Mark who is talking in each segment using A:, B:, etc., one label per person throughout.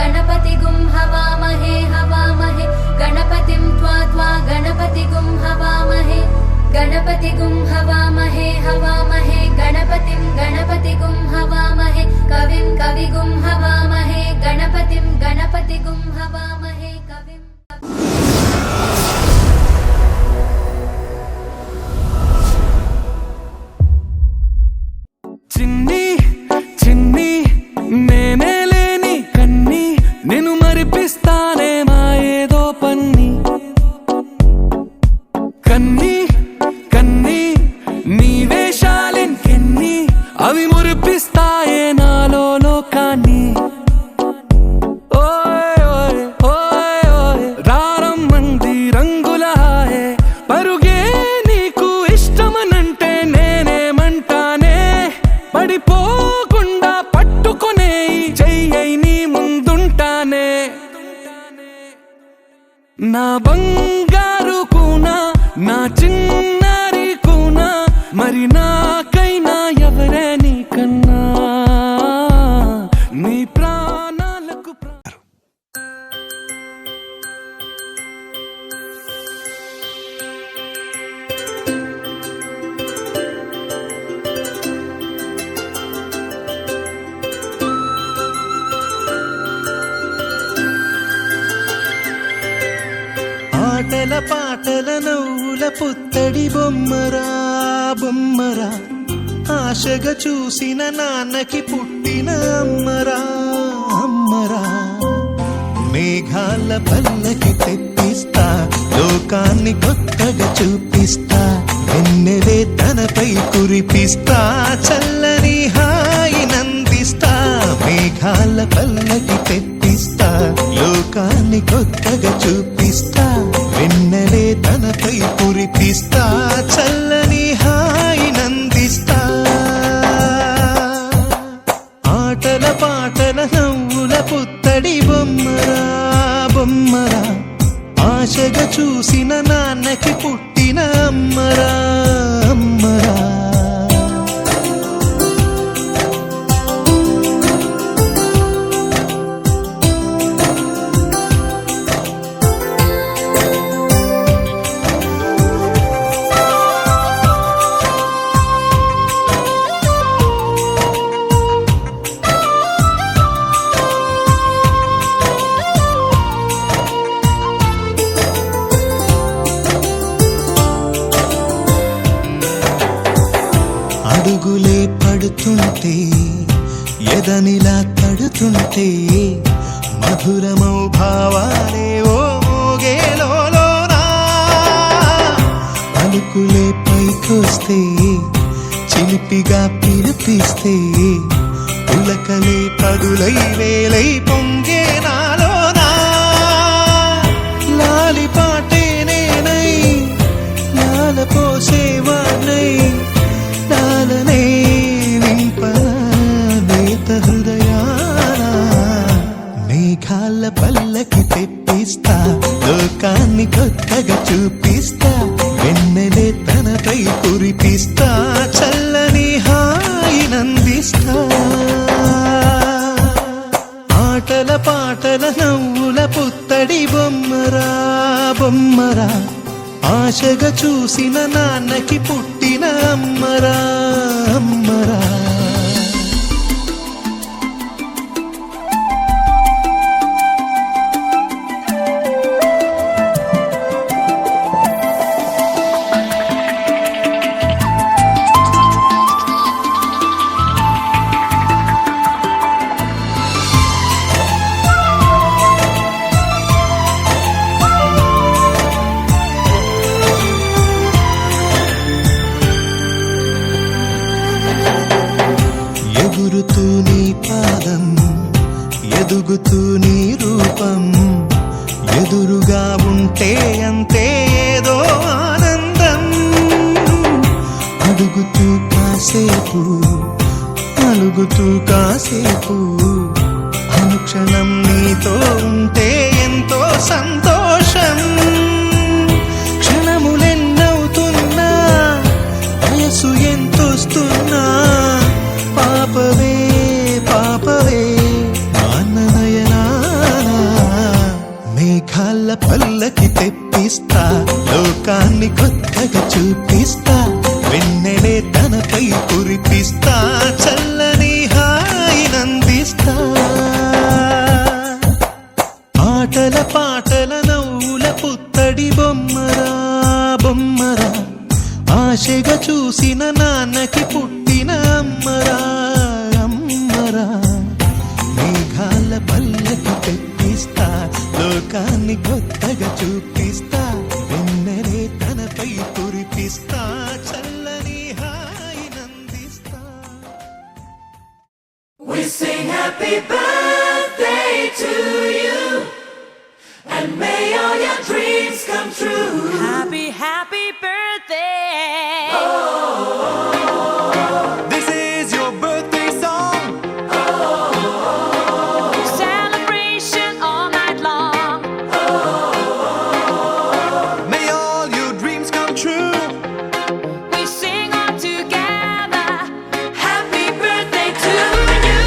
A: गणपतिगुं हवामहे हवामहे गणपतिं त्वा गणपतिगुं हवामहे गणपतिगुं हवामहे हवामहे गणपतिगुं हवामहे कविगुं हवामहे गणपतिगुं हवामहे कविं
B: చిన్ని చిన్ని నేనే లేని కన్ని నేను మరిపిస్తానే మా ఏదో పన్ని కన్ని కన్ని నీ వేషాలెన్ని అవి మురిపిస్తాయే నాలో లోకాన్ని ఓయ్ ఓయ్ ఓయ్ ఓయ్ రారమ్మంది రంగుల హాయే పరుగే నీకు ఇష్టమనంటే నేనేమంటానే పడిపోకుండా పట్టుకునే చెయ్యై నీ ముందుంటానే నా బంగారు కూనా నా చిన్నారి కూనా మరి నాకైనా ఎవరే నీకన్నా నీ ప్రాణాలకు
C: ఆటల పాటల నవ్వుల పుత్తడి బొమ్మరా బొమ్మరా ఆశగా చూసిన నాన్నకి పుట్టిన అమ్మరా అమ్మరా మేఘాల పల్లకి తెప్పిస్తా లోకాన్ని కొత్తగా చూపిస్తా వెన్నెలే తనపై కురిపిస్తా చల్లని హాయి నందిస్తా మేఘాల పల్లకి తెప్పిస్తా లోకాన్ని కొత్తగా చూపిస్తా వెన్నెలే తనపై కురిపిస్తా చల్లని హాయి నందిస్తా ఆటల పాటల నవ్వుల పుత్తడి బొమ్మరా బొమ్మరా ఆశగా చూసిన నాన్నకి పుట్టిన అమ్మరా అమ్మరా అడుగులే పడుతుంటే ఎదనిలా తడుతుంటే మధురమౌ భావాలే ఓ మోగేలోనా పలుకులే పైకొస్తే చిలిపిగా పిలిపిస్తే పులకలే పదులై వేలై పొంగే నాలోనా లాలి పాటే నేనై లాల పోసేవాణ్ణై నాలనే నింపనేత హృదయాన మేఘాల పల్లకి తెప్పిస్తా లోకాన్ని కొత్తగా చూపిస్తా వెన్నెలే తనపై కురిపిస్తా చల్లని హాయి నందిస్తా ఆటల పాటల నవ్వుల పుత్తడి బొమ్మరా బొమ్మరా ఆశగా చూసిన నాన్నకి పుట్టిన అమ్మరా అమ్మరా ఎగురుతూ నీ పాదం ఎదుగుతూ నీ రూపం ఎదురుగా ఉంటే అంతే ఏదో ఆనందం అడుగుతూ కాసేపు అలుగుతూ కాసేపు అనుక్షణం నీతో ఉంటే ఎంతో సంతోషం క్షణములెన్నవుతున్నా వయసు ఎంతొస్తున్నా పాపవే పాపవే నాన్ననయనా పల్లకి తెప్పిస్తా, లోకాన్ని కొత్తగా చూపిస్తా, వెన్నెలే తనపై కురిపిస్తా, చల్లని హాయినందిస్తా. ఆటల పాటల నవ్వుల పుత్తడి బొమ్మరా బొమ్మరా, ఆశగా చూసిన నాన్నకి పుట్టిన అమ్మరా అమ్మరా. మేఘాల పల్లకి తెప్పిస్తా, లోకాన్ని కొత్తగా చూపిస్తా, వెన్నెలే తనపై కురిపిస్తా, చల్లని హాయినందిస్తా.
D: We sing happy birthday to you, and may all your dreams come true.
E: Happy, happy birthday.
B: This is your birthday song.
E: Celebration all night long.
B: May all your dreams come true.
E: We sing all together. Happy birthday to you.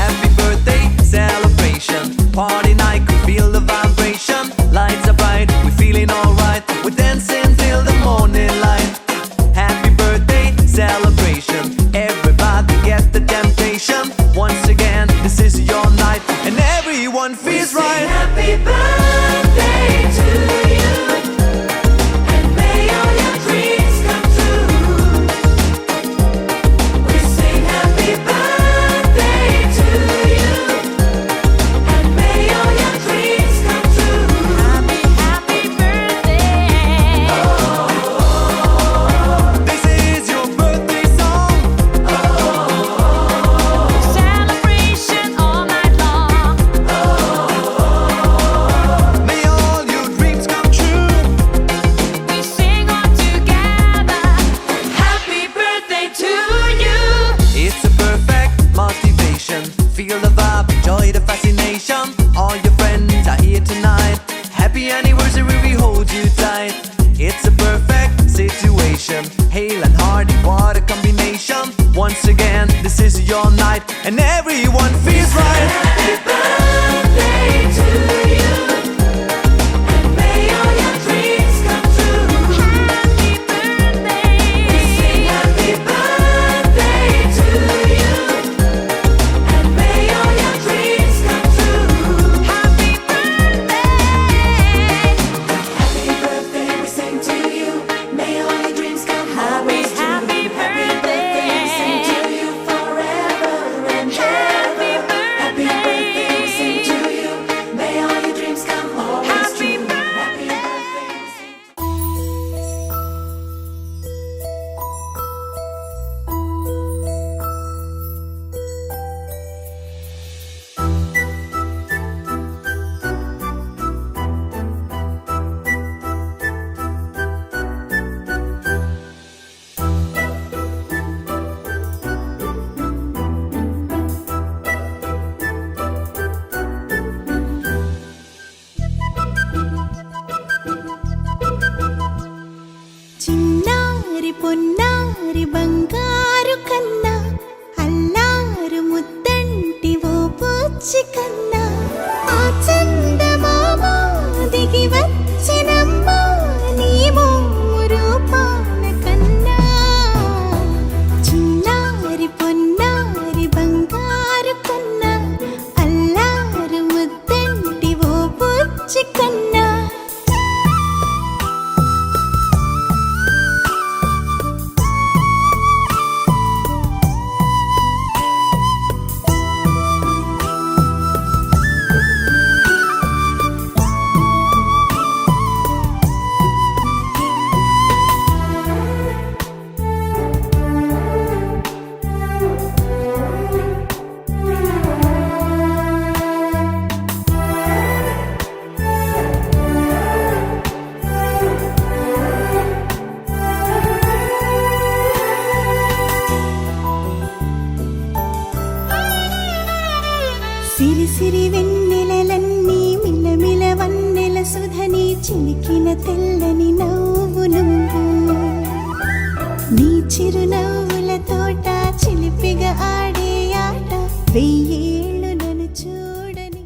F: Happy birthday celebration, party night, could feel the vibration. Lights are bright, we're feeling alright, we're dancing till the morning light. Happy birthday celebration, everybody get the temptation. Once again, this is your night, and everyone feels
D: Sing
F: right.
D: happy birthday to you, and may all your dreams come true. We sing happy birthday to you, and may all your dreams come true.
E: Happy, happy birthday.
B: This is your birthday song.
E: Celebration all night long.
B: May all your dreams come true.
E: We sing all together. Happy birthday to you.
F: It's a perfect motivation, feel the vibe, enjoy the fascination. All your friends are here tonight, happy anniversary, we hold you tight. It's a perfect situation, Hale and Hardy, what a combination. Once again, this is your night, and everyone feels right.
D: Happy birthday to you, and may all your dreams come true.
E: Happy birthday.
D: Sing happy birthday to you, and may all your dreams come true.
E: Happy birthday.
D: Happy birthday, we sing to you. May all your dreams come always true.
E: Happy birthday.
D: we sing to you forever and
E: Happy
D: ever. Happy birthday, we sing to you. May all your dreams come always
E: Happy
D: true. Happy birthday, we sing to you.
G: చిన్నారి పొన్నారి బంగారు కన్నా, అల్లారు ముద్దంటి ఓ పూచి కన్నా, ఆ చందమామ దిగి వచ్చినమ్మా నీ మోము రూపాన కన్నా. చిన్నారి పొన్నారి బంగారు కన్నా, అల్లారు ముద్దంటి ఓ పూచి కన్నా. సిరి సిరి వెన్నెలలన్నీ మిలమిల వన్నెల సుధని చిలికిన తెల్లని నవ్వు నువ్వు. నీ చిరునవ్వుల తోట చిలిపిగా ఆడే ఆట, వెయ్యేళ్ళు నన్ను చూడని.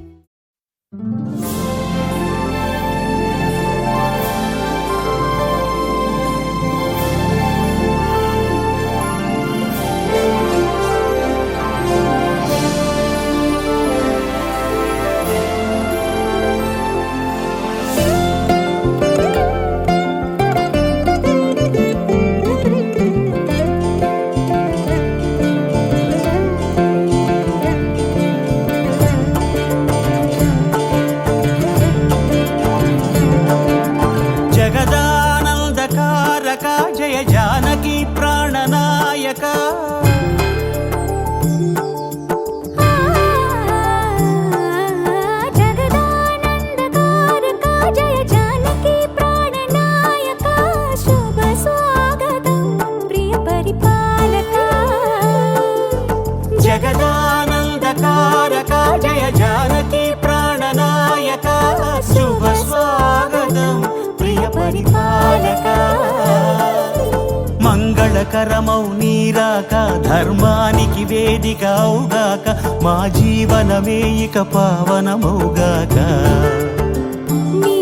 G: పరిపాలక
C: మంగళకరమౌ నీరాక ధర్మానికి వేదిక అవుగాక మా జీవనమే ఇక పావనమౌగాక
G: నీ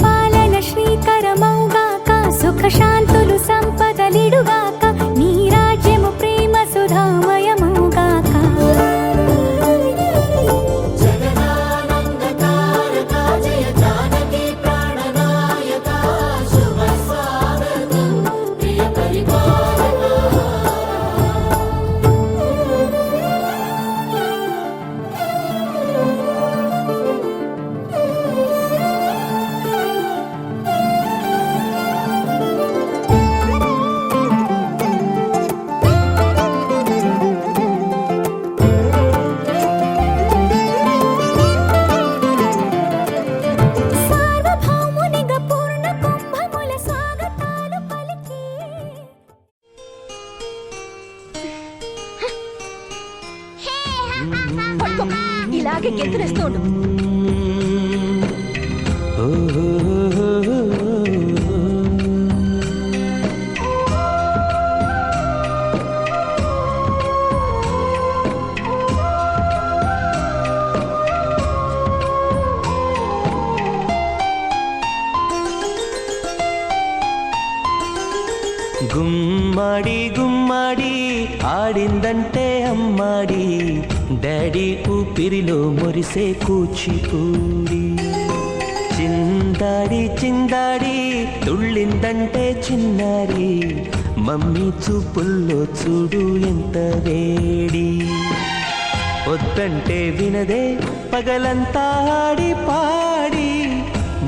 G: పాలన శ్రీకరమౌగాక సుఖ శాంతులు సంపదలిడుగాక నీ రాజ్యము ప్రేమ సుధామయమౌగాక సార్వభౌమునిగా పూర్ణ కుంభముల స్వాగతాలు పలికి
E: ఇలాగే గెంతులేస్తోండు.
C: గుమ్మడి గుమ్మడి ఆడిందంటే అమ్మాడి డాడీ ఊపిరిలో మురిసే కూచిపూడి చిందాడి చిందాడి తుళ్ళిందంటే చిన్నారి మమ్మీ చూపుల్లో చూడు ఎంత వేడి వద్దంటే వినదే పగలంతా ఆడి పాడి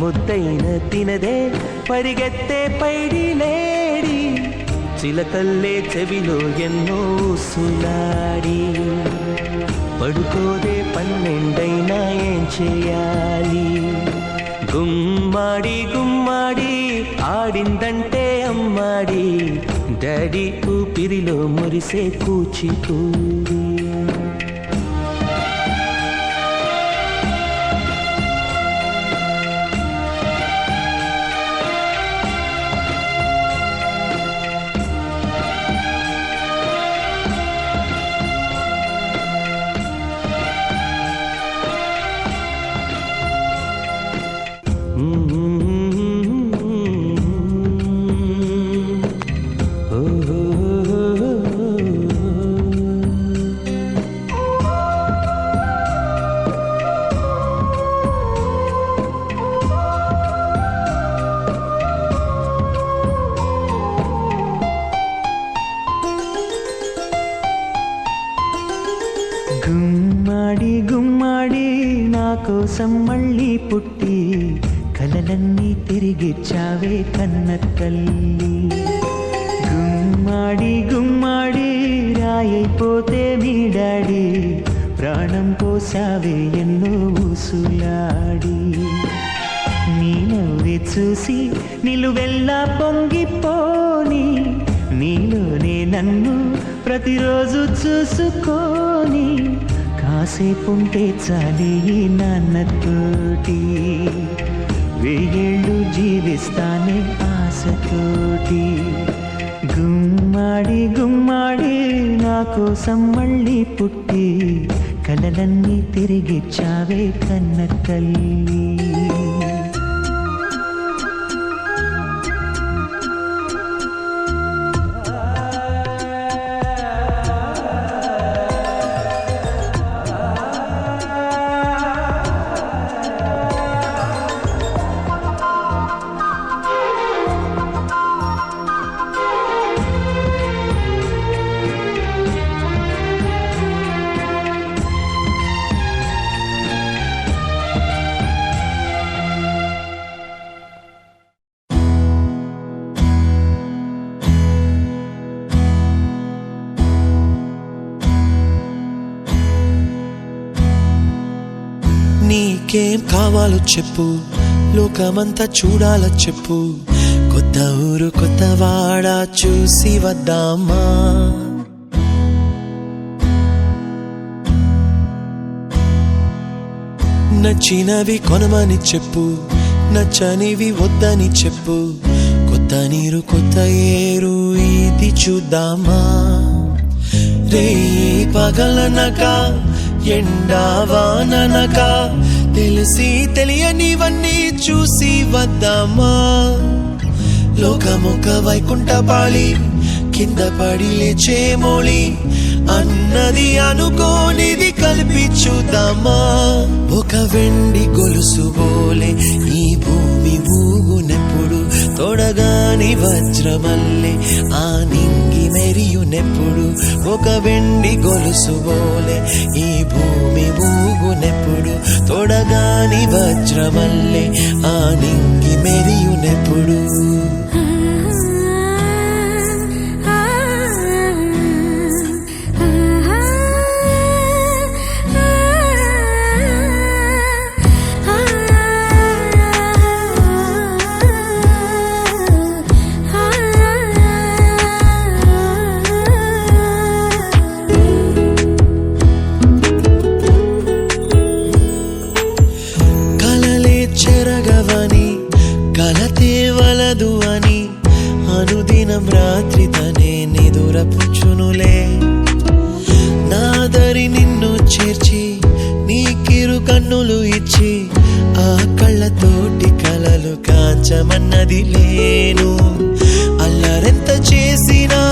C: ముద్దైన తినదే పరిగెత్తే పైడి లేడి చిలకల్లే చెవిలో ఎన్నో సులాడి పడుకోదే పన్నెండైనా ఏం చేయాలి గుమ్మాడి గుమ్మాడి ఆడిందంటే అమ్మాడి డాడీ ఊపిరిలో మురిసే కూచిపూడి గుమ్మాడి గుమ్మాడి నా కోసం మళ్ళీ పుట్టి కలలన్నీ తిరిగిచ్చావే కన్న తల్లి గుమ్మాడి గుమ్మాడి రాయైపోతే మీ డాడీ ప్రాణం పోసావే ఎన్నో ఊసులాడి నీ నవ్వి చూసి నిలువెల్లా పొంగిపోని నీలోనే నన్ను ప్రతిరోజు చూసుకోని కాసేపుంటే చాలి ఈ నాన్నతోటి వెయ్యేళ్ళు జీవిస్తానే ఆశతోటి గుమ్మాడి గుమ్మాడి నా కోసం మళ్ళీ పుట్టి కలలన్నీ తిరిగిచ్చావే కన్న తల్లి
H: నీకేం కావాలో చెప్పు లోకమంతా చూడాలో చెప్పు కొత్త ఊరు కొత్త వాడ చూసి వద్దామా నచ్చినవి కొనమని చెప్పు నచ్చనివి వద్దని చెప్పు, కొత్త నీరు కొత్త ఏరు ఇది చూద్దామా. రే పగలనక ఎండా వాననక తెలిసి తెలియనివన్నీ చూసి వద్దామా. లోకమొక వైకుంఠపాళి కింద పడి లేచే మోళి అన్నది అనుకోనిది కలిపి చూద్దామా. ఒక వెండి గొలుసు బోలే ఈ భూమి ఊగునెప్పుడు, తొడగాని వజ్రమల్లే ఆ నింగి మెరియునెప్పుడు. ఒక వెండి గొలుసు బోలే ఈ భూమి ఊగునెప్పుడు, తొడగాని వజ్రమల్లే ఆ నింగి మెరియునెప్పుడు. కలతేవలదు అని అనుదినం రాత్రి తనే నిదురపుచ్చునులే. నాదరి నిన్ను చేర్చి నీకిరు కన్నులు ఇచ్చి ఆ కళ్ళతోటి కలలు కాంచమన్నది లేను. అల్లరెంత చేసినా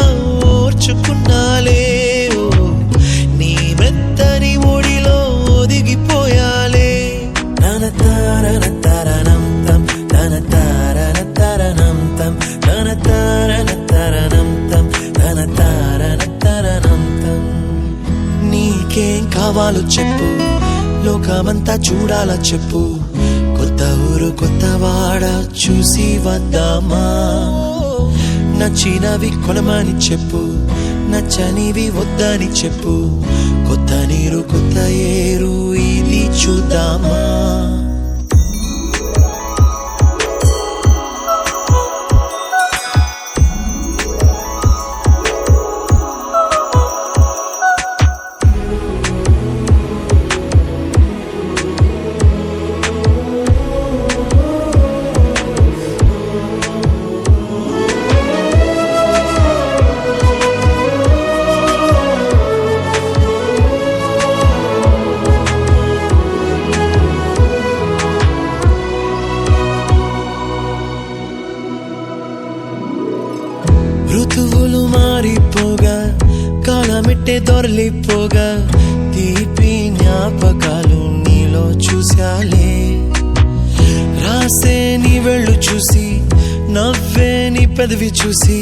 H: ఓర్చుకున్నాలే, నీ మెత్తని ఒడిలో ఒదిగిపోయాలే. నన తారన తరణం తం తన తారన తరణం తం తన తారన తరణం తం తన తారన తరణం తం. నీకేం కావాలో చెప్పు, లోకమంతా చూడాలా చెప్పు, కొత్త ఊరు కొత్త వాడ చూసి వద్దామా. నచ్చినవి కొనమని చెప్పు, నచ్చనివి వద్దని చెప్పు, కొత్త నీరు కొత్త ఏరు ఇది చూద్దామా. ఋతువులు మారిపోగా కాలమెట్టే దొరలిపోగా తీపి జ్ఞాపకాలు నీలో చూశాలే. రాసే నీ వెళ్ళు చూసి నవ్వే నీ పెదవి చూసి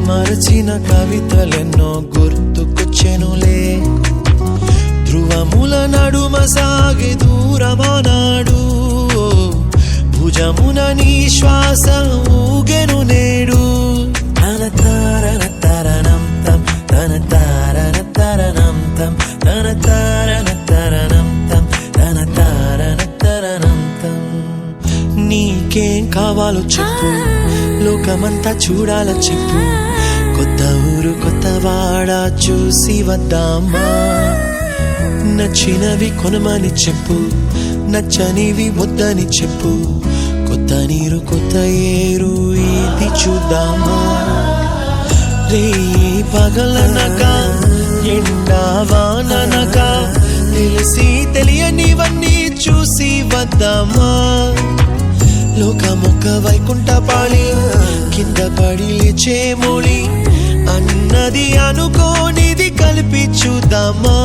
H: మరచిన కవితలెన్నో గుర్తుకొచ్చెనులే. ధ్రువముల నడుమ సాగి దూరమానాడు, భుజమున నీ శ్వాస ఊగెను నేడు. తన తారన తరణం తం తన తారన తరణం తం తన తారన తరణం తం తన తారన తరణం తం. నీకేం కావాలో చెప్పు, లోకమంతా చూడాలా చెప్పు, కొత్త ఊరు కొత్త వాడ చూసి వద్దామా. నచ్చినవి కొనమని చెప్పు, నచ్చనివి వద్దని చెప్పు, కొత్త నీరు కొత్త ఏరు ఇది చూద్దామా. రే పగలనక ఎండా వాననక తెలిసి తెలియనివన్నీ చూసి వద్దామా. లోకమొక వైకుంఠపాళి కింద పడి లేచే మోళి అన్నది అనుకోనిది కలిపి చూద్దామా.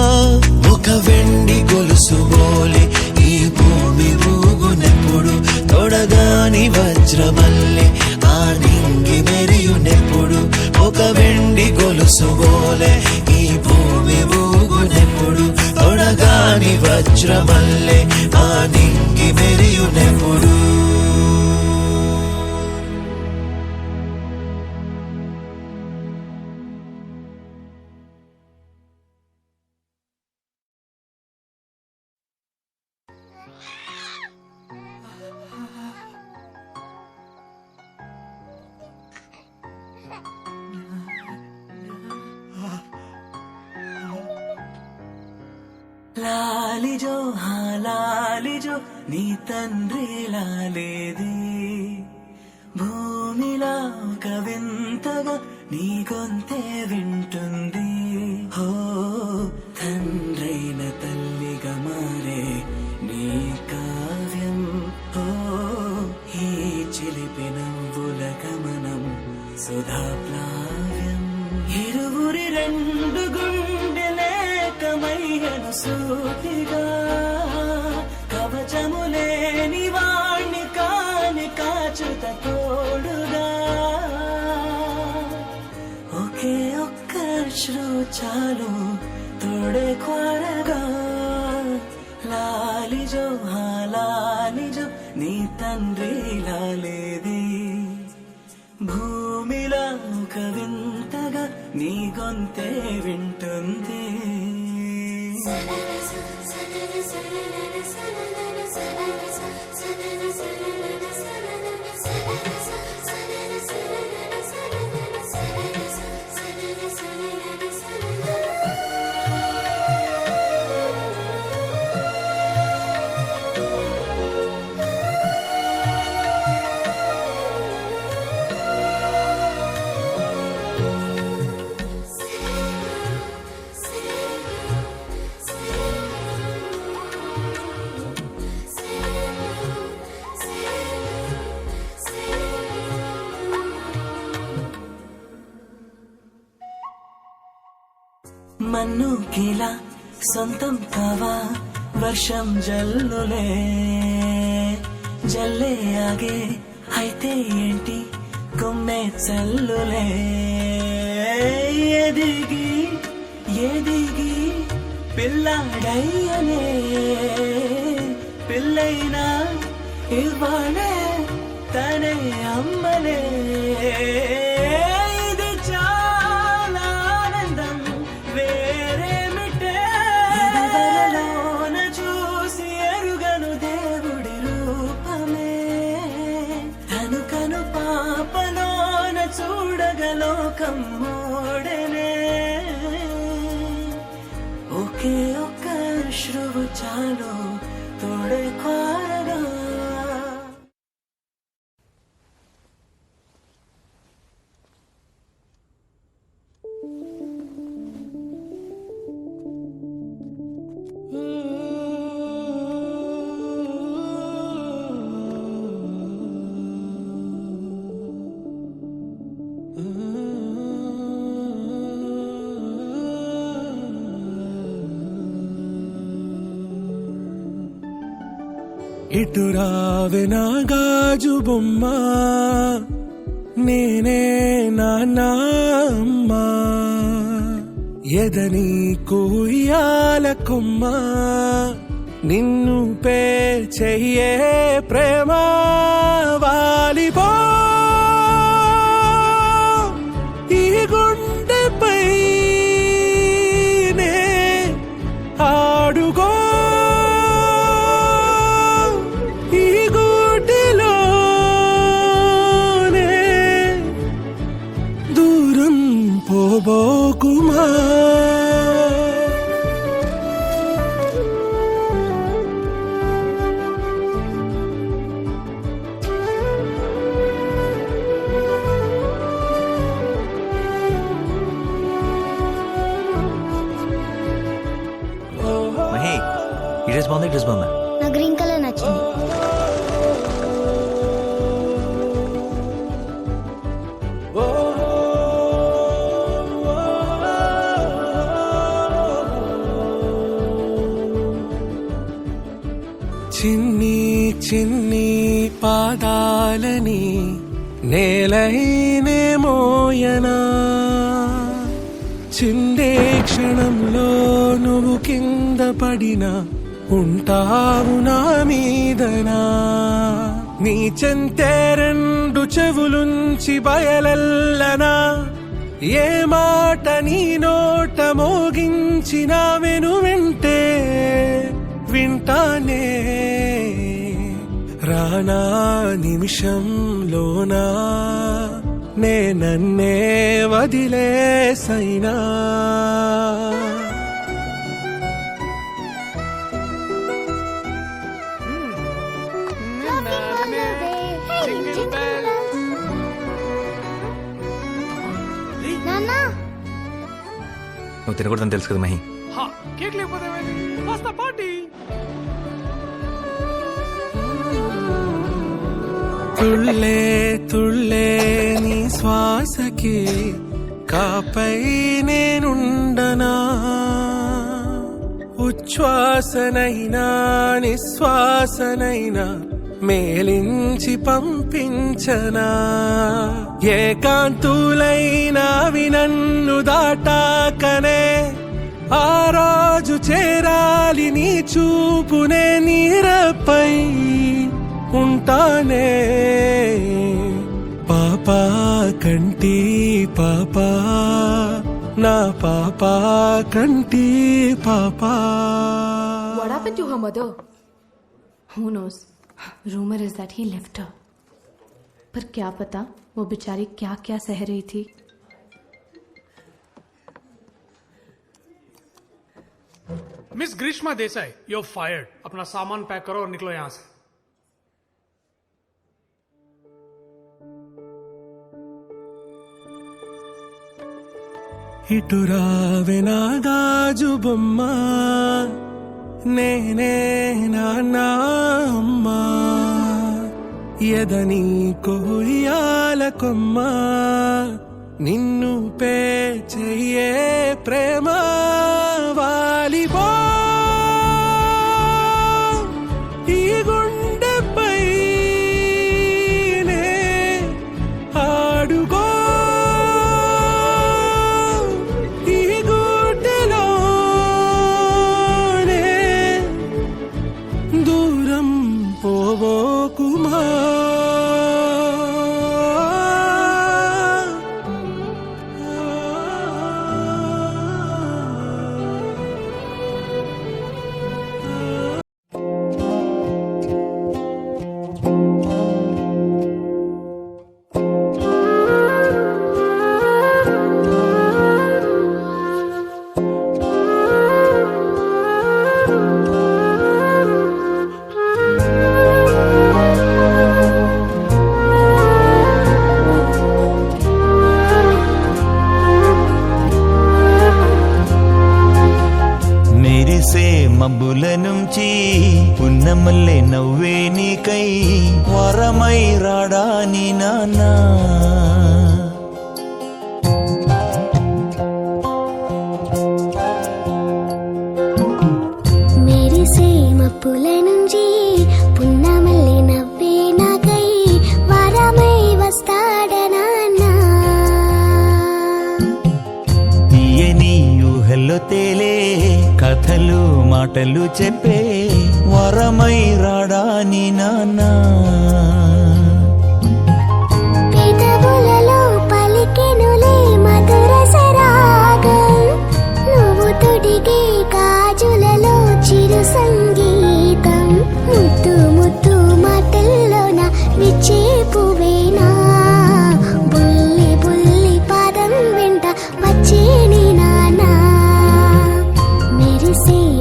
H: ఒక వెండి గొలుసు బోలే ఈ భూమి ఊగునెప్పుడు, తొడగాని వజ్రమల్లే ఆ నింగి మెరియునెప్పుడు. ఒక వెండి గొలుసు బోలే ఈ భూమి ఊగునెప్పుడు, తొడగాని వజ్రమల్లే ఆ నింగి మెరియునెప్పుడు.
C: లాలి జో హా లాలి లాలిజో నీ తండ్రిలా లేదే భూమిలా ఒక వింతగా నీ గొంతే వింటుంది హో తండ్రైన తల్లిగా మారే నీ కావ్యం హో ఈ చిలిపి నవ్వుల గమనం సుధా ప్లావ్యం ఇరువురి రెండు గుండెలేకమయ్యను సూటిగా కవచములేని వాణ్ణి కాని కాచుత తోడుగా ఒకే ఒక్క శ్రు చాలు తోడే క్వారగా లాలిజో లాలిజో నీ తండ్రి లాలేది భూమిలా ఒక వింతగా నీ గొంతే వింటుంది మన్నుకిలా సొంతం కావా వర్షం జల్లులే జల్లే ఆగే అయితే ఏంటి కొమ్మే చల్లులే ఎదిగి ఎదిగి పిల్లాడయ్యనే పిల్లైనా ఇవ్వాలే తనే అమ్మలే ఇది చాలా ఆనందం వేరేమిటే ఎదలలోన చూసి ఎరుగను దేవుడి రూపమే తను కను పాపలోన చూడగలోకం మోడనే ఒకే ఒక్క శ్రువు చాలు తోడే క్వారగా
H: ఇటు రావే నా గాజు బొమ్మ నేనే నాన్నమ్మ ఎదని కుయ్యాల కొమ్మ నిన్ను పే చెయ్యే ప్రేమ వాలిపో ఈ గుండెపై నే ఆడుకో పోబోకుమా
I: మహే ఈ డ్రెస్ బాగుంది డ్రెస్ బాగుందా
G: నా గ్రీన్ కలర్ నచ్చింది
H: చిన్ని చిన్ని పాదాలని నేలైనే మోయనా చిందే క్షణంలో నువ్వు కింద పడినా ఉంటావు నా మీదనా నీ చెంతే రెండు చెవులుంచి బయలెల్లనా ఏ మాట నీ నోట మోగించినా వెను వింటే వింటానే రానా నిమిషంలోనా నే నన్నే వదిలేసైనా
G: నాన్న
I: నువ్వు తినకూడదని తెలుసు కదా మహి.
H: కేక్ లేకపోతే వస్తా పార్టీ. తుళ్ళే తుళ్ళే నీ శ్వాసకి కాపై నేనుండనా, ఉచ్ఛ్వాసనైనా నిశ్వాసనైనా మేలించి పంపించనా. ఏకాంతులైనవి నన్ను దాటాకనే ఆ రోజు చేరాలి నీ చూపునే నీరపై ఉంటానే. పాపా కంటి పాపా నా పాపా కంటి పాపా.
J: What happened to her mother? Who knows? Rumor is that he left her. पर क्या पता वो बेचारी क्या क्या सह रही थी.
H: Miss Greeshma Desai, you're fired. अपना सामान पैक करो और निकलो यहाँ से. ఇటురావే నా గాజు బొమ్మ, నేనే నాన్న అమ్మ, ఎదని కొయ్యాల కొమ్మ, నిన్ను పే చెయ్యే ప్రేమ వాలిబో ఈ గుండెపై ఆడుగో పోవోకుమా.
K: మబ్బుల నుంచి పున్నమల్లె నవ్వే నీకై వరమై రాడాని నాన్నా.
G: మెరిసే మబ్బుల నుంచి పున్నమల్లె నవ్వే నాకై వరమై వస్తాడనా.
K: తీయని ఊహల్లో తేలే కథలు మాటలు చెప్పే వరమై రాడాని నాన్నా.
G: పెదవులలో పలికెనులే మధుర సరాగం, నువ్వు తొడిగే గాజులలో చిరు సంగీతం, ముద్దు ముద్దు మాటల్లోన విచ్చే పువ్వేనా, బుల్లి బుల్లి పాదం వెంట వచ్చే నీ నాన్నా.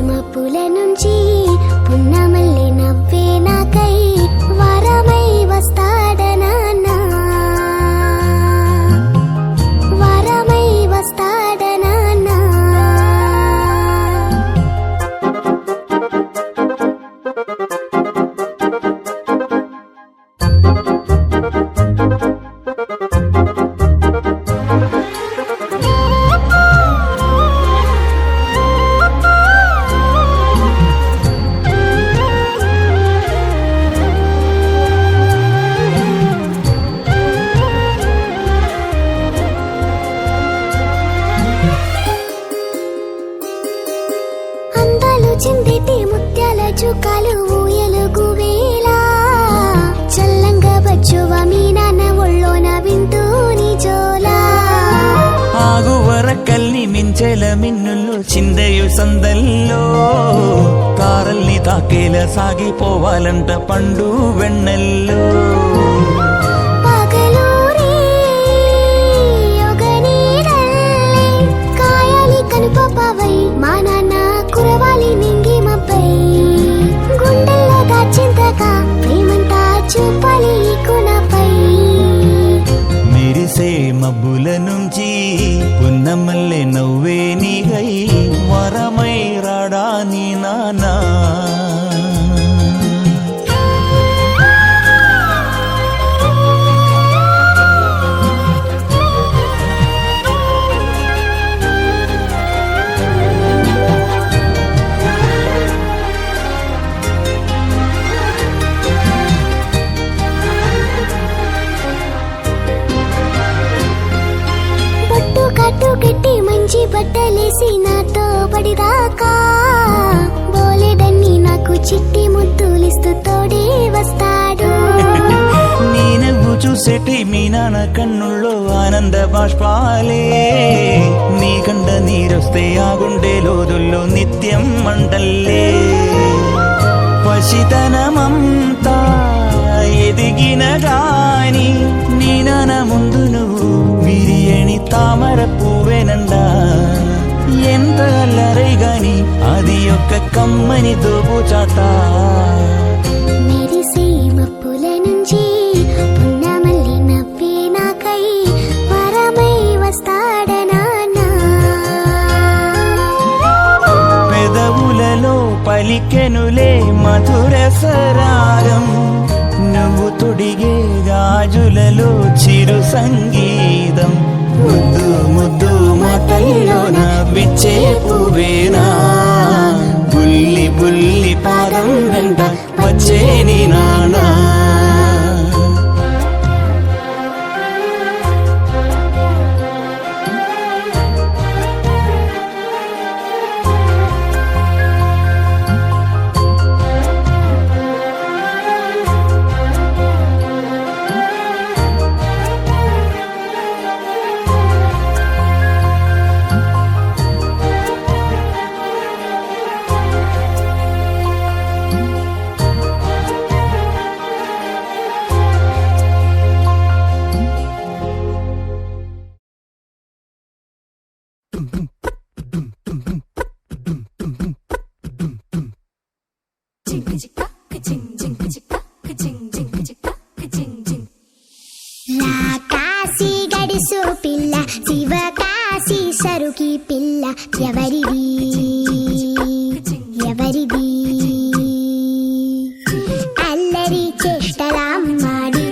G: మబ్బుల నుంచి పున్నమల్లి నవ్వే నాకై వరమై వస్తాడనా, వరమై వస్తాడనా. చిందిటి ముత్యాల చుక్కలు ఊయలుగు వేళ, చల్లంగా వచ్చువ మీ నాన్న ఒళ్ళోన వింటూ నీ జోలా.
K: ఆగువరకల్ని మించెల మిన్నుల్లో చిందయు సందల్లో, కారల్ని తాకేల సాగిపోవాలంట పండు వెన్నెల్లో.
G: కనుపవై మా నాన్న కురవాలి నింగి మబ్బై, గుండెల్లో దాచింతగా ప్రేమంతా చూపాలి కుణ కలిసి నాతో పడిదాకా బోలెడన్ని నాకు చిట్టి ముద్దులిస్తూ తోడే వస్తాడు.
K: నీ నువ్వు చూసేటి మీ నాన్న కన్నుల్లో ఆనంద బాష్పాలే, నీ కండ నీరొస్తే ఆ గుండె లోదుల్లో నిత్యం మంటల్లే. పసితనమంతా ఎదిగిన గాని నీ నాన్న ముందు నువ్వు విరియని తామర పువ్వేనండా. ఎంత అల్లరై గాని అది ఒక్క కమ్మని దోబుచాట.
G: మెరిసే మప్పుల నుంచి పున్నమల్లి నవ్వే నాకై వరమై వస్తాడనాన్నా.
K: పెదవులలో పలికెనులే మధుర సరాగం, నువ్వు తొడిగే గాజులలో చిరు సంగీతం. ముద్దు ముద్దు మాటల్లోన విచ్చే పువ్వేనా, బుల్లి బుల్లి పాదం వెంట వచ్చే నీ నానా.
G: కాశీ గడుసు పిల్ల శివ కాశీ సరుకి పిల్ల ఎవరిది ఎవరిది? అల్లరి చేష్టలామ్మాడి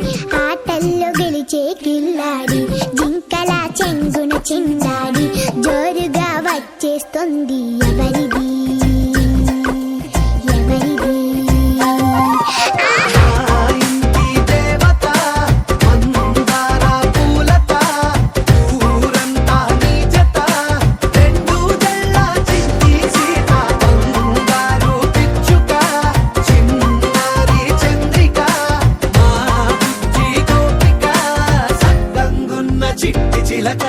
G: ఆటల్లో గెలిచే కిల్లాడి జింకల చెంగున చిందాడి జోరుగా వచ్చేస్తుంది ఎవరిది ఎవరిది?
F: చిట్టి చిలక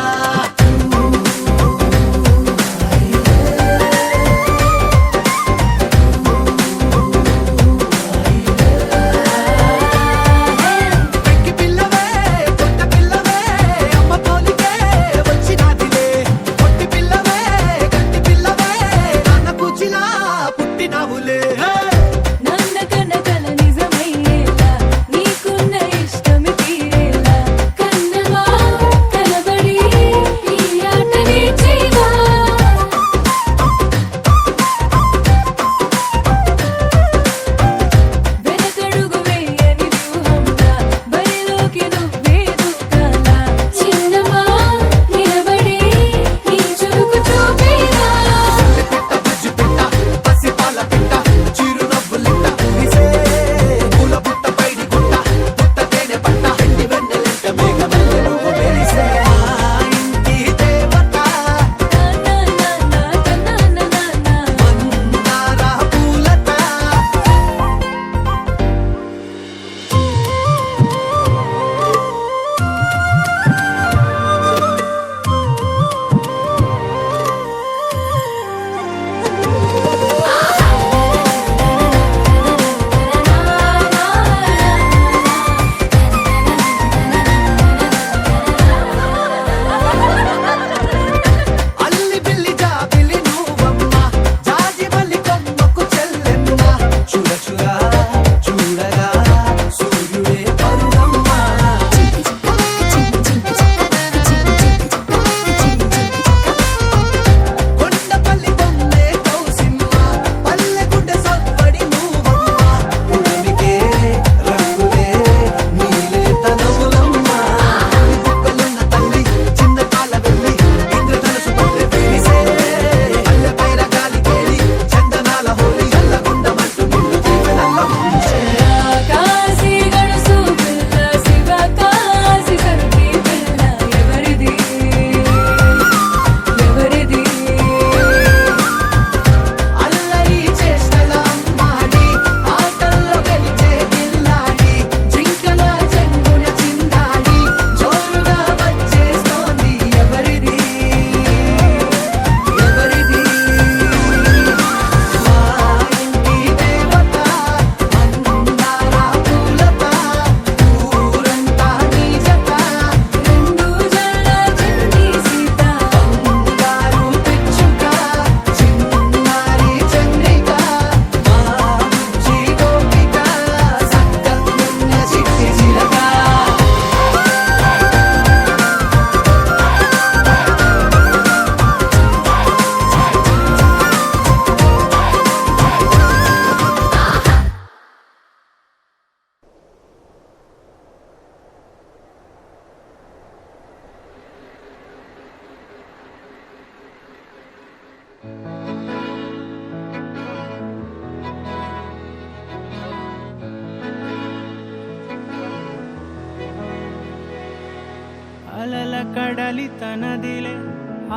C: అలల కడలి తనదిలే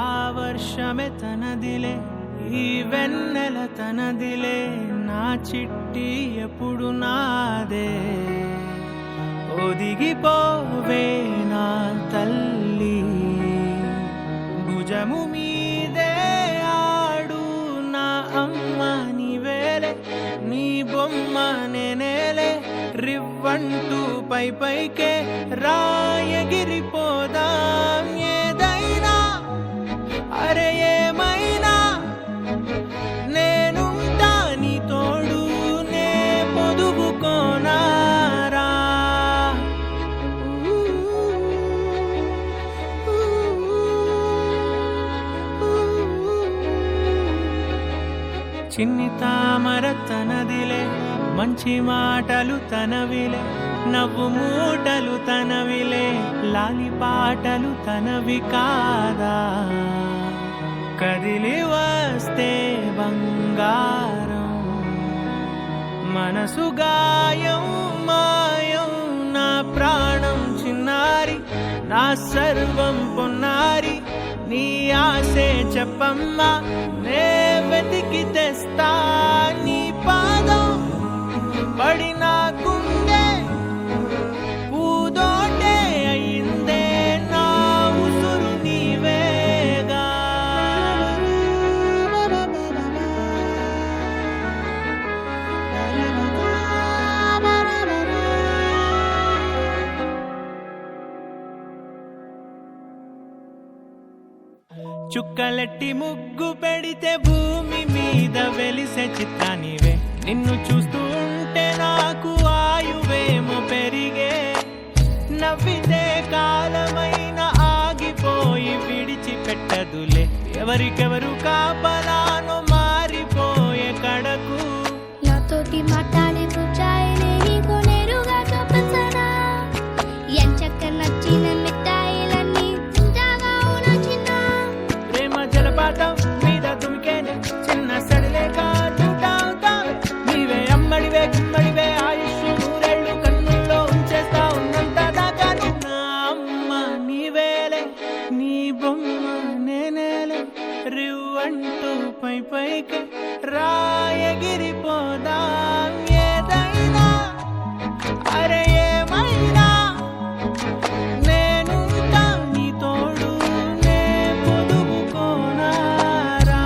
C: ఆ వర్షమే తనదిలే ఈ వెన్నెల తనదిలే నా చిట్టి ఎప్పుడు నాదే ఒదిగిపోవే నా తల్లి భుజము మీదే ఆడు నా అమ్మ నీవేలే నీ బొమ్మ నేనేలే రివ్వంటూ పై పైకే రాయగిరిపోదాం ఏదైనా అరే ఏమైనా నేనుంటా నీ తోడు నే పొదుపుకోనారా చిన్ని తామర తనదిలే మంచి మాటలు తనవిలే నవ్వు మూటలు తనవిలే లాలి పాటలు తనవి కాదా కదిలి వస్తే బంగారం మనసు గాయం మాయం నా ప్రాణం చిన్నారి నా సర్వం పొన్నారి నీ ఆశే చెప్పమ్మా నే వెతికి తెస్తా నీ పాదం పడిన గుండె పూదోటే అయిందే నా ఉసురు నీవేగా చుక్కలెట్టి ముగ్గు పెడితే భూమి మీద వెలిసే చిత్రానివే నిన్ను చూస్తూ ఉంటే నాకు ఆయువేమో పెరిగే నవ్వితే కాలమైన ఆగిపోయి విడిచిపెట్టదులే ఎవరికెవరు కాపలానో మారిపోయే కడకు
G: నాతోటి మాట్లాడే కూర్చాయిలే నీకు నేరుగా చూపించనా ఎంచక్క నచ్చిన మిఠాయిలన్నీ తింటాగా నచ్చిన
C: ప్రేమ జలపాతం మీద దుమికేనే చిన్న సడిలేక చూటావుతావే నీవే అమ్మడివే గుమ్మడివే ఆయుష్ నూరేళ్ళు కన్నుల్లో ఉంచేస్తా ఉన్నంత దాకా నా అమ్మ నీవేలే నీ బొమ్మ నేనేలే రివ్వంటూ పై పైకి రాయగిరిపోదాం ఏదైనా అరే ఏమైనా నేనుంటా నీ తోడు నే పొదుపుకోనారా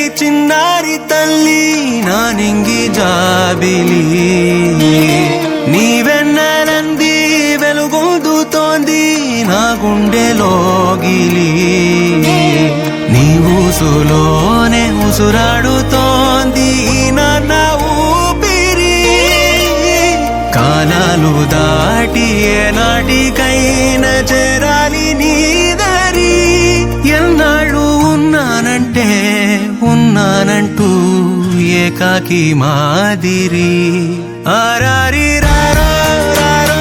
K: చిన్నారి తల్లి నా నింగి జాబిలి నీవెన్నెలంది వెలుగొందుతోంది నా గుండెలోగిలి నీ ఊసులోనే ఉసురాడుతోంది నాన్న ఊపిరి కాలాలు దాటి ఏనాటికైనా చేరాలి నీ దరి ఎన్నాళ్ళు ఉన్నానంటూ ఏకాకి మాదిరి ఆరారి రారో రారో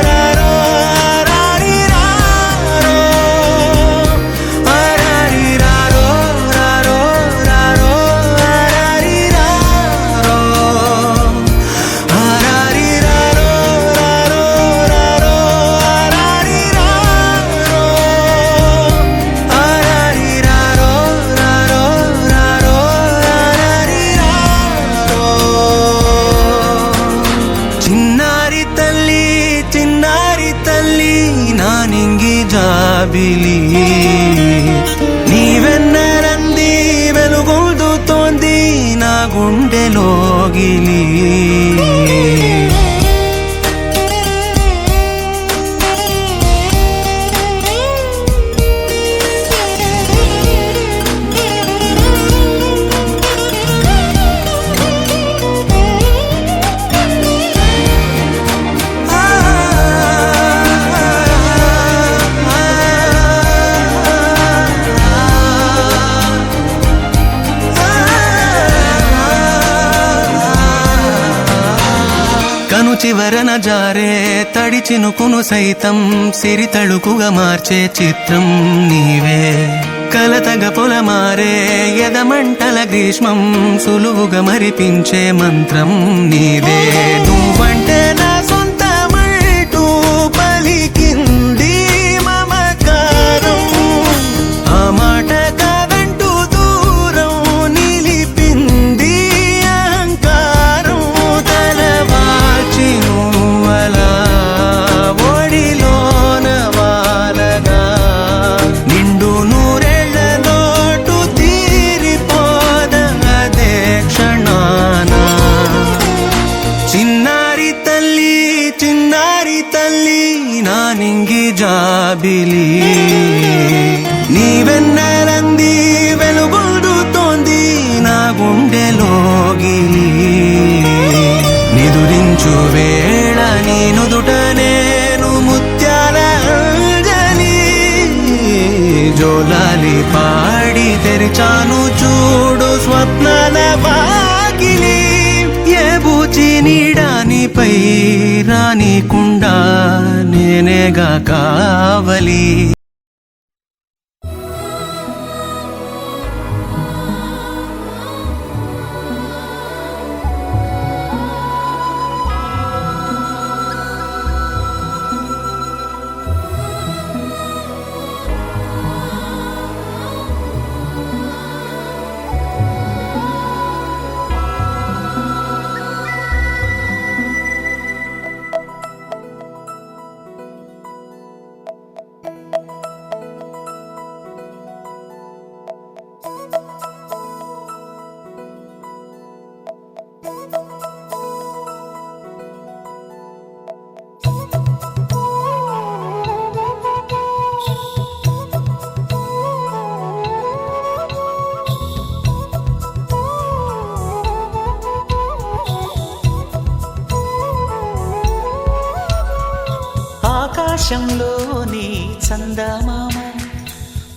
K: రారో ఆరారి రారో ఆరారి రారో రారో రారో ఆరారి రారో ఆరారి రారో రారో రారో ఆరారి రారో ఆరారి రారో రారో రారో ఆరారి రారో చిన్నారి తల్లి నా నింగి జాబిలి నీవెన్నరంది వెలుగొందుతోంది నా గుండెలో చివరన జారే తడి చినుకును సైతం సిరి తళుకుగా మార్చే చిత్రం నీవే కలతగ పొలమారే ఎదమంటల గ్రీష్మం సులువుగా మరిపించే మంత్రం నీదే నువ్వంటే నా సొంతమంటూ పలికింది మమకారం ఆ మాట కాదంటూ దూరం నిలిపింది అహంకారం తలవాల్చి నువ్వలా ఒడిలోన వాలగా నిండు నూరేళ్ల లోటు తీరిపోదదే క్షణాన చిన్నారి తల్లి నా నింగి జాబిలి నీవెన్నెలంది వెలుగొందుతోంది నా గుండెలోగిలి నిదురించు వేళ నీ నుదుట నేను ముత్యాల అంజలి జోలాలి పాడి తెరిచాను చూడు స్వప్నాల వాకిలి ఏ బూచి నీడానిపై రానికుండా నేనేగా కావలి
C: ఆకాశంలోని చందమామ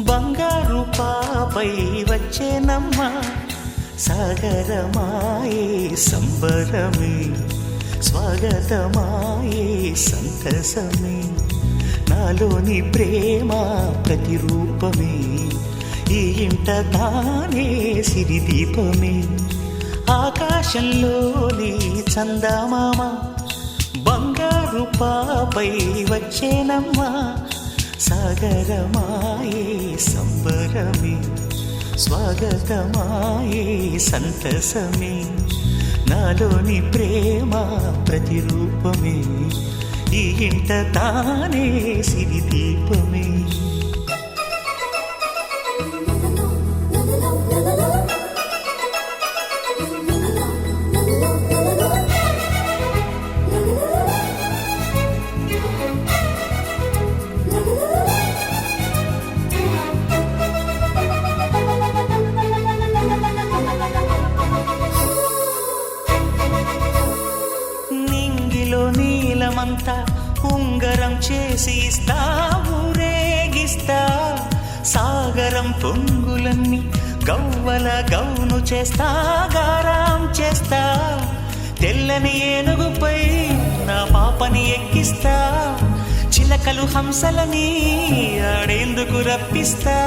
C: బంగారు పాపై వచ్చేనమ్మ సాగరమాయే సంబరమే స్వాగతమాయే సంతసమే నాలోని ప్రేమ ప్రతిరూపమే ఈ ఇంట తానే సిరిదీపమే ఆకాశంలోని చందమామ బంగారు పాపై వచ్చేనమ్మా సాగరమాయే సంబరమే స్వాగతమాయే సంతసమే నాలోని ప్రేమ ప్రతిరూపమే ఈ ఇంట తానే సిరిదీపమే నీలమంతా ఉంగరం చేసి ఇస్తా ఊరేగిస్తా సాగరం పొంగులన్నీ గవ్వల గౌను చేస్తా గారాం చేస్తా తెల్లని ఏనుగుపై నా పాపని ఎక్కిస్తా చిలకలు హంసలని ఆడేందుకు రప్పిస్తా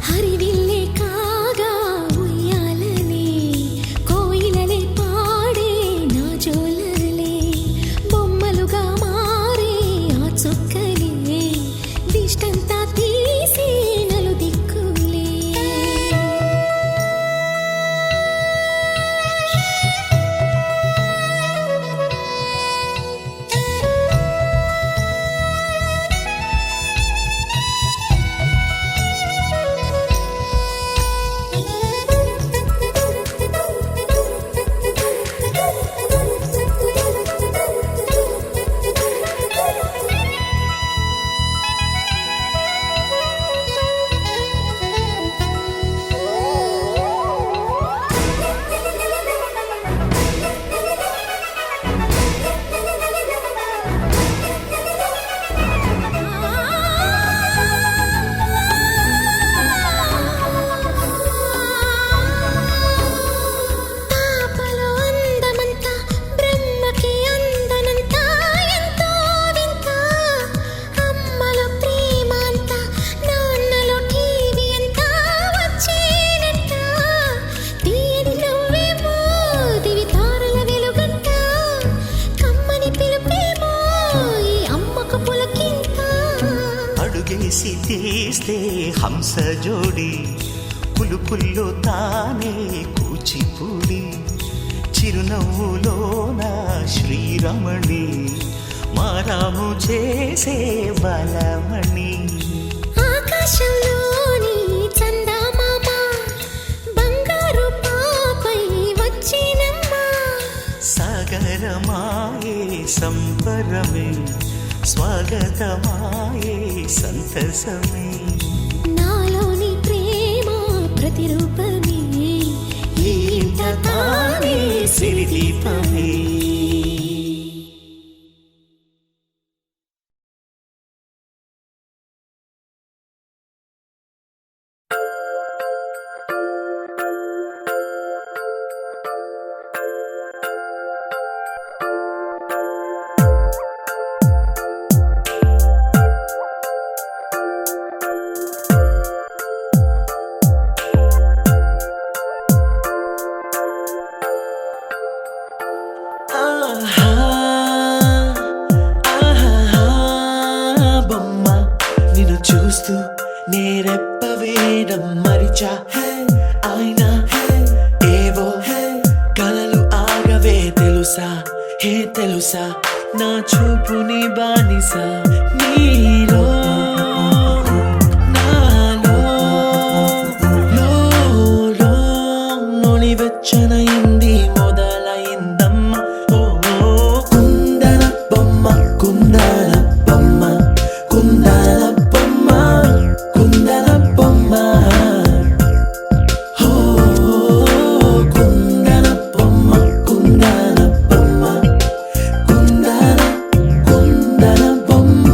G: హరివిల్లే కాగా ఉయ్యాలనే కోయిలలే పాడే నా జోలలే బొమ్మలుగా మారే ఆ చొక్కలే దిష్టంతా తీసి నలు దిక్కులే
C: ఒడి పులుపుల్లో తానే కూచిపూడి చిరునవ్వులోన శ్రీరమణి మారాము చేసే బలమణి
G: ఆకాశంలోని చందమామ బంగారు పాపై వచ్చినమ్మా
C: సాగరమాయే సంబరమే స్వాగతమాయే సంతసమే
G: నాలోని ప్రేమ ప్రతిరూపమే
C: ఈ ఇంట తానే సిరిదీపమే
K: బొమ్మ నిన్ను చూస్తూ నేరెప్ప వేయడం మరిచా అయినా ఏవో కలలు ఆగవే తెలుసా హే తెలుసా నా చూపుని బానిసా నీలో నాలో లో నొలి వెచ్చనైంది మొదలైందమ్మ ఓ కుందన బొమ్మ కుందన బొమ్మ కుందన బొమ్మ కుందన బొమ్మ ఓ కుందన బొమ్మ కుందన బొమ్మ కుందన కుందన బొమ్మ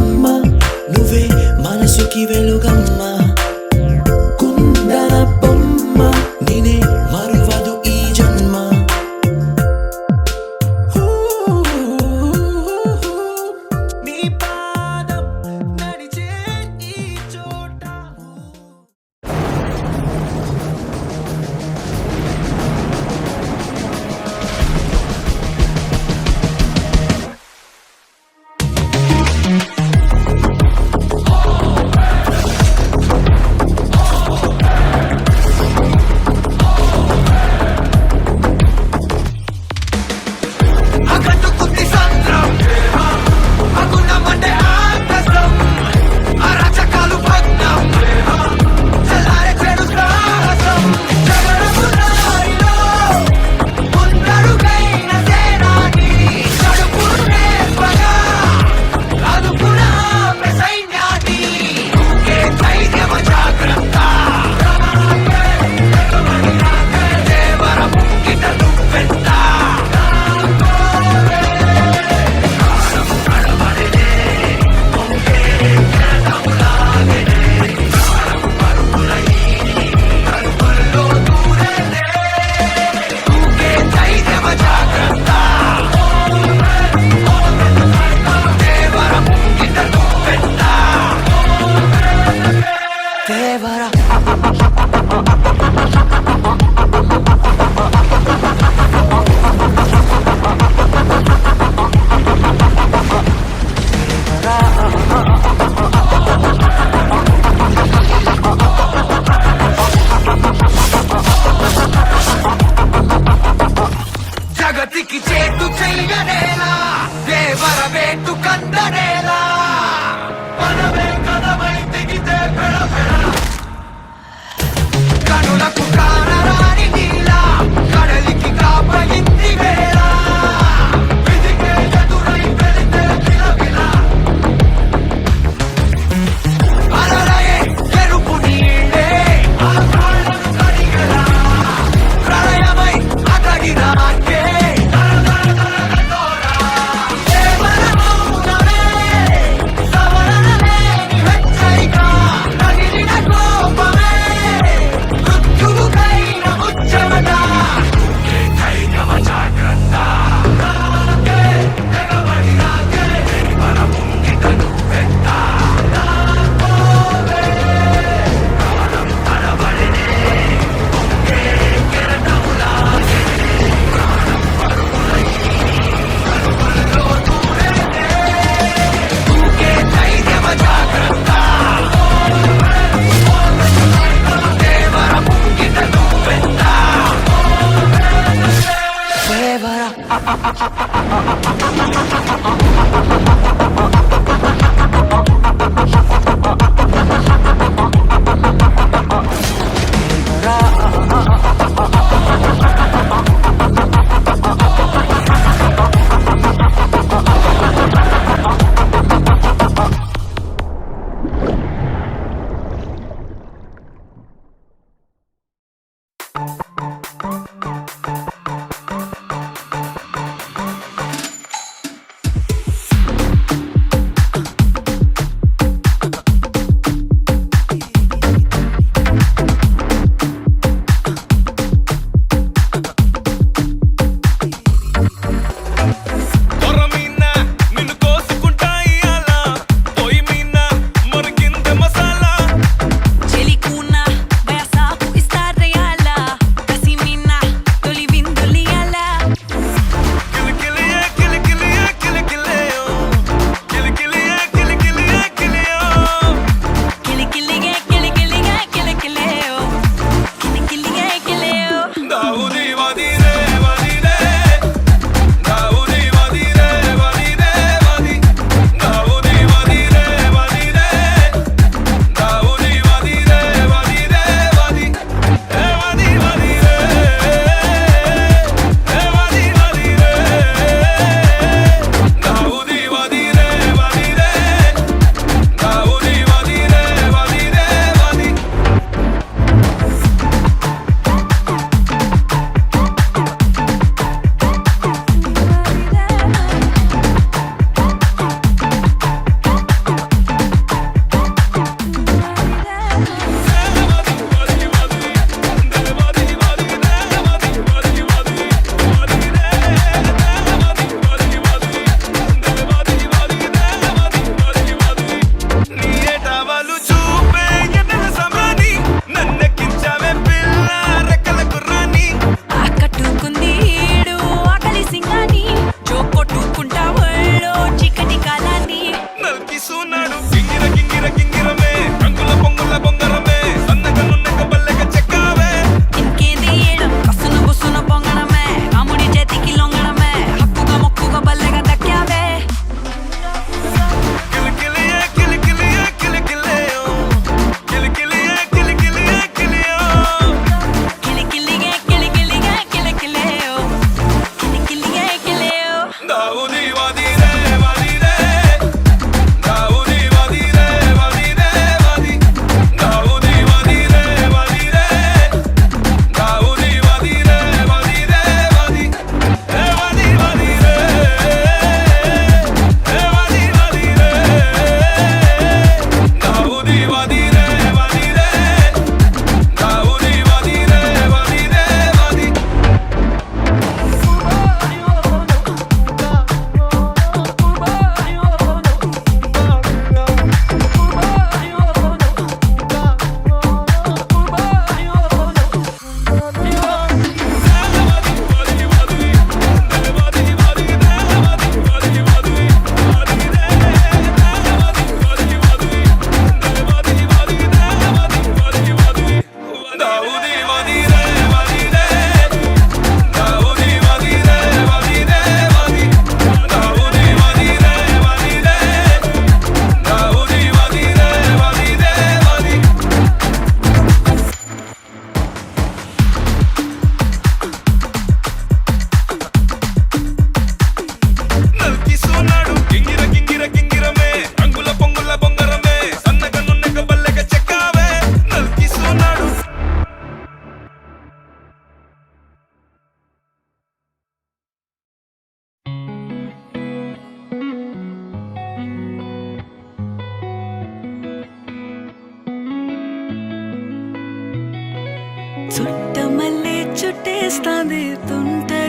G: చుట్టమల్లే చుట్టేస్తాంది తుంటరి